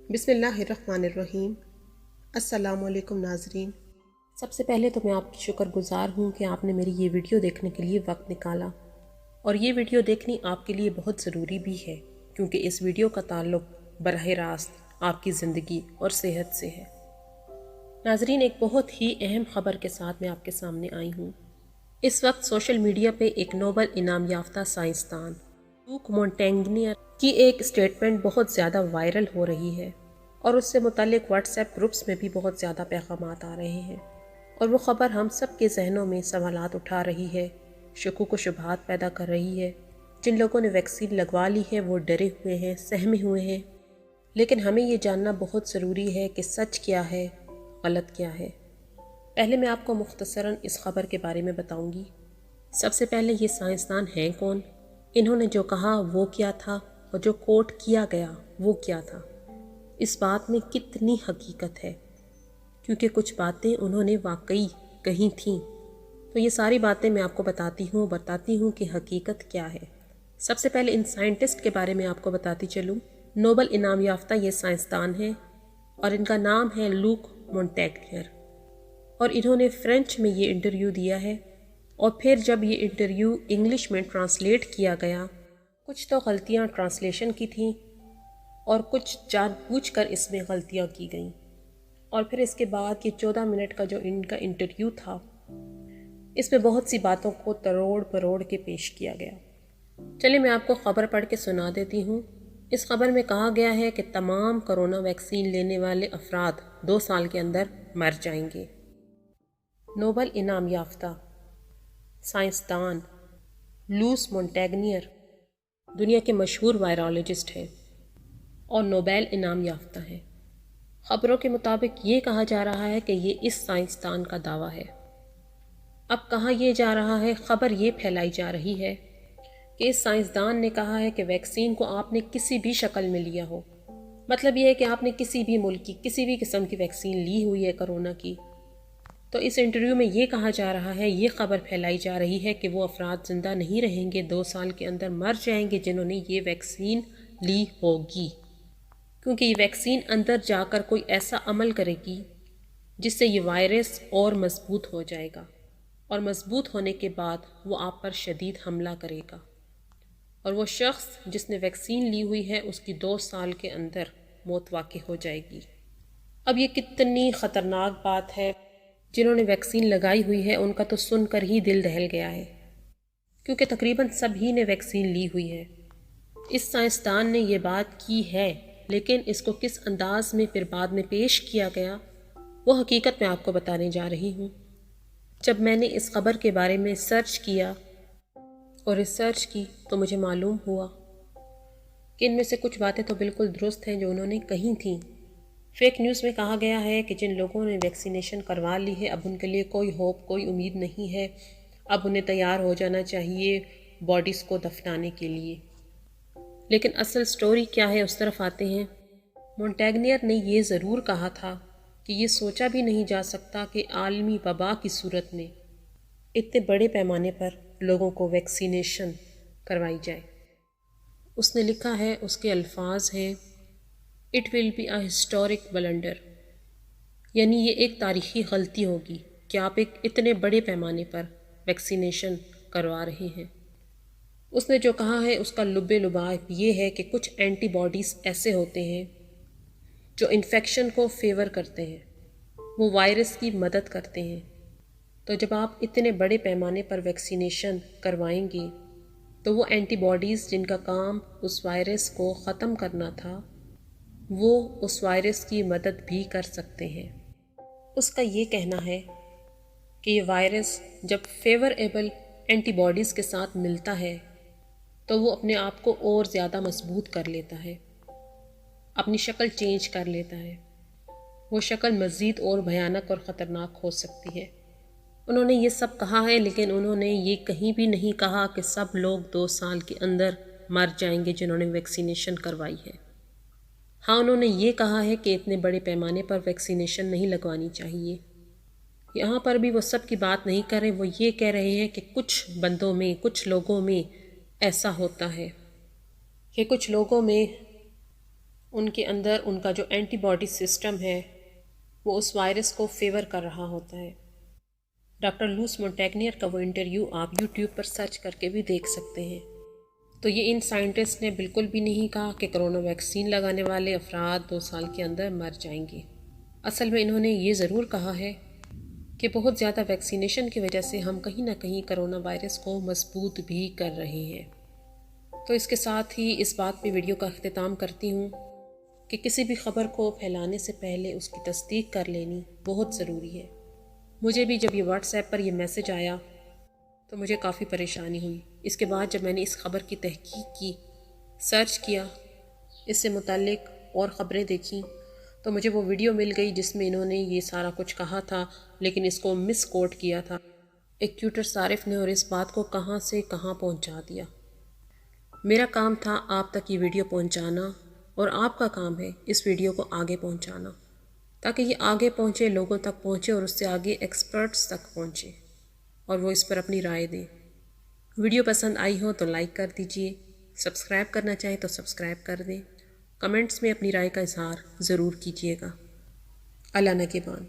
بسم اللہ الرحمن الرحیم۔ السلام علیکم ناظرین۔ سب سے پہلے تو میں آپ کی شکر گزار ہوں کہ آپ نے میری یہ ویڈیو دیکھنے کے لیے وقت نکالا، اور یہ ویڈیو دیکھنی آپ کے لیے بہت ضروری بھی ہے کیونکہ اس ویڈیو کا تعلق براہ راست آپ کی زندگی اور صحت سے ہے۔ ناظرین، ایک بہت ہی اہم خبر کے ساتھ میں آپ کے سامنے آئی ہوں۔ اس وقت سوشل میڈیا پہ ایک نوبل انعام یافتہ سائنسدان لوک مونٹیگنیئر کی ایک سٹیٹمنٹ بہت زیادہ وائرل ہو رہی ہے، اور اس سے متعلق واٹس ایپ گروپس میں بھی بہت زیادہ پیغامات آ رہے ہیں، اور وہ خبر ہم سب کے ذہنوں میں سوالات اٹھا رہی ہے، شکوک و شبہات پیدا کر رہی ہے۔ جن لوگوں نے ویکسین لگوا لی ہے وہ ڈرے ہوئے ہیں، سہمے ہوئے ہیں، لیکن ہمیں یہ جاننا بہت ضروری ہے کہ سچ کیا ہے، غلط کیا ہے۔ پہلے میں آپ کو مختصراً اس خبر کے بارے میں بتاؤں گی۔ سب سے پہلے یہ سائنسدان ہیں کون، انہوں نے جو کہا وہ کیا تھا، اور جو کوٹ کیا گیا وہ کیا تھا، اس بات میں کتنی حقیقت ہے، کیونکہ کچھ باتیں انہوں نے واقعی کہی تھیں۔ تو یہ ساری باتیں میں آپ کو بتاتی ہوں کہ حقیقت کیا ہے۔ سب سے پہلے ان سائنٹسٹ کے بارے میں آپ کو بتاتی چلوں۔ نوبل انعام یافتہ یہ سائنسدان ہیں، اور ان کا نام ہے لوک مونٹیگنیئر، اور انہوں نے فرینچ میں یہ انٹرویو دیا ہے، اور پھر جب یہ انٹرویو انگلش میں ٹرانسلیٹ کیا گیا، کچھ تو غلطیاں ٹرانسلیشن کی تھیں اور کچھ جان بوجھ کر اس میں غلطیاں کی گئیں، اور پھر اس کے بعد یہ 14 منٹ کا جو ان کا انٹرویو تھا، اس میں بہت سی باتوں کو تروڑ پروڑ کے پیش کیا گیا۔ چلے میں آپ کو خبر پڑھ کے سنا دیتی ہوں۔ اس خبر میں کہا گیا ہے کہ تمام کرونا ویکسین لینے والے افراد 2 سال کے اندر مر جائیں گے۔ نوبل انعام یافتہ سائنسدان لوک مونٹیگنیئر دنیا کے مشہور وائرالوجسٹ ہیں اور نوبل انعام یافتہ ہیں۔ خبروں کے مطابق یہ کہا جا رہا ہے کہ یہ اس سائنسدان کا دعویٰ ہے۔ اب کہاں یہ جا رہا ہے، خبر یہ پھیلائی جا رہی ہے کہ اس سائنسدان نے کہا ہے کہ ویکسین کو آپ نے کسی بھی شکل میں لیا ہو، مطلب یہ ہے کہ آپ نے کسی بھی ملک کی کسی بھی قسم کی ویکسین لی ہوئی ہے کرونا کی، تو اس انٹرویو میں یہ کہا جا رہا ہے، یہ خبر پھیلائی جا رہی ہے کہ وہ افراد زندہ نہیں رہیں گے، 2 سال کے اندر مر جائیں گے جنہوں نے یہ ویکسین لی ہوگی، کیونکہ یہ ویکسین اندر جا کر کوئی ایسا عمل کرے گی جس سے یہ وائرس اور مضبوط ہو جائے گا، اور مضبوط ہونے کے بعد وہ آپ پر شدید حملہ کرے گا، اور وہ شخص جس نے ویکسین لی ہوئی ہے اس کی 2 سال کے اندر موت واقع ہو جائے گی۔ اب یہ کتنی خطرناک بات ہے۔ جنہوں نے ویکسین لگائی ہوئی ہے ان کا تو سن کر ہی دل دہل گیا ہے، کیونکہ تقریباً سبھی نے ویکسین لی ہوئی ہے۔ اس سائنسدان نے یہ بات کی ہے، لیکن اس کو کس انداز میں پھر بعد میں پیش کیا گیا وہ حقیقت میں آپ کو بتانے جا رہی ہوں۔ جب میں نے اس خبر کے بارے میں سرچ کیا اور ریسرچ کی تو مجھے معلوم ہوا کہ ان میں سے کچھ باتیں تو بالکل درست ہیں جو انہوں نے کہی تھیں۔ فیک نیوز میں کہا گیا ہے کہ جن لوگوں نے ویکسینیشن کروا لی ہے اب ان کے لیے کوئی ہوپ، کوئی امید نہیں ہے، اب انہیں تیار ہو جانا چاہیے باڈیز کو دفنانے کے لیے۔ لیکن اصل سٹوری کیا ہے اس طرف آتے ہیں۔ مونٹیگنیئر نے یہ ضرور کہا تھا کہ یہ سوچا بھی نہیں جا سکتا کہ عالمی وبا کی صورت میں اتنے بڑے پیمانے پر لوگوں کو ویکسینیشن کروائی جائے۔ اس نے لکھا ہے، اس کے الفاظ ہیں "It will be a historic blunder"، یعنی یہ ایک تاریخی غلطی ہوگی کہ آپ ایک اتنے بڑے پیمانے پر ویکسینیشن کروا رہے ہیں۔ اس نے جو کہا ہے اس کا لب لباب یہ ہے کہ کچھ اینٹی باڈیز ایسے ہوتے ہیں جو انفیکشن کو فیور کرتے ہیں، وہ وائرس کی مدد کرتے ہیں، تو جب آپ اتنے بڑے پیمانے پر ویکسینیشن کروائیں گے تو وہ اینٹی باڈیز جن کا کام اس وائرس کو ختم کرنا تھا وہ اس وائرس کی مدد بھی کر سکتے ہیں۔ اس کا یہ کہنا ہے کہ یہ وائرس جب فیوریبل اینٹی باڈیز کے ساتھ ملتا ہے تو وہ اپنے آپ کو اور زیادہ مضبوط کر لیتا ہے، اپنی شکل چینج کر لیتا ہے، وہ شکل مزید اور بھیانک اور خطرناک ہو سکتی ہے۔ انہوں نے یہ سب کہا ہے، لیکن انہوں نے یہ کہیں بھی نہیں کہا کہ سب لوگ 2 سال کے اندر مر جائیں گے جنہوں نے ویکسینیشن کروائی ہے۔ ہاں، انہوں نے یہ کہا ہے کہ اتنے بڑے پیمانے پر ویکسینیشن نہیں لگوانی چاہیے۔ یہاں پر بھی وہ سب کی بات نہیں کر رہے، وہ یہ کہہ رہے ہیں کہ کچھ بندوں میں، کچھ لوگوں میں ایسا ہوتا ہے کہ کچھ لوگوں میں ان کے اندر ان کا جو اینٹی باڈی سسٹم ہے وہ اس وائرس کو فیور کر رہا ہوتا ہے۔ ڈاکٹر لوس مونٹیگنیئر کا وہ انٹرویو آپ یوٹیوب پر سرچ کر کے بھی دیکھ سکتے ہیں۔ تو یہ ان سائنٹسٹ نے بالکل بھی نہیں کہا کہ کرونا ویکسین لگانے والے افراد 2 سال کے اندر مر جائیں گے۔ اصل میں انہوں نے یہ ضرور کہا ہے کہ بہت زیادہ ویکسینیشن کی وجہ سے ہم کہیں نہ کہیں کرونا وائرس کو مضبوط بھی کر رہے ہیں۔ تو اس کے ساتھ ہی اس بات پہ ویڈیو کا اختتام کرتی ہوں کہ کسی بھی خبر کو پھیلانے سے پہلے اس کی تصدیق کر لینی بہت ضروری ہے۔ مجھے بھی جب یہ واٹس ایپ پر یہ میسج آیا تو مجھے کافی پریشانی ہوئی۔ اس کے بعد جب میں نے اس خبر کی تحقیق کی، سرچ کیا، اس سے متعلق اور خبریں دیکھیں، تو مجھے وہ ویڈیو مل گئی جس میں انہوں نے یہ سارا کچھ کہا تھا لیکن اس کو مس کوٹ کیا تھا ایک ٹویٹر صارف نے، اور اس بات کو کہاں سے کہاں پہنچا دیا۔ میرا کام تھا آپ تک یہ ویڈیو پہنچانا، اور آپ کا کام ہے اس ویڈیو کو آگے پہنچانا تاکہ یہ آگے پہنچے، لوگوں تک پہنچے اور اس سے آگے ایکسپرٹس تک پہنچے اور وہ اس پر اپنی رائے دیں۔ ویڈیو پسند آئی ہو تو لائک کر دیجئے، سبسکرائب کرنا چاہیں تو سبسکرائب کر دیں، کمنٹس میں اپنی رائے کا اظہار ضرور کیجیے گا۔ اللہ نگہبان۔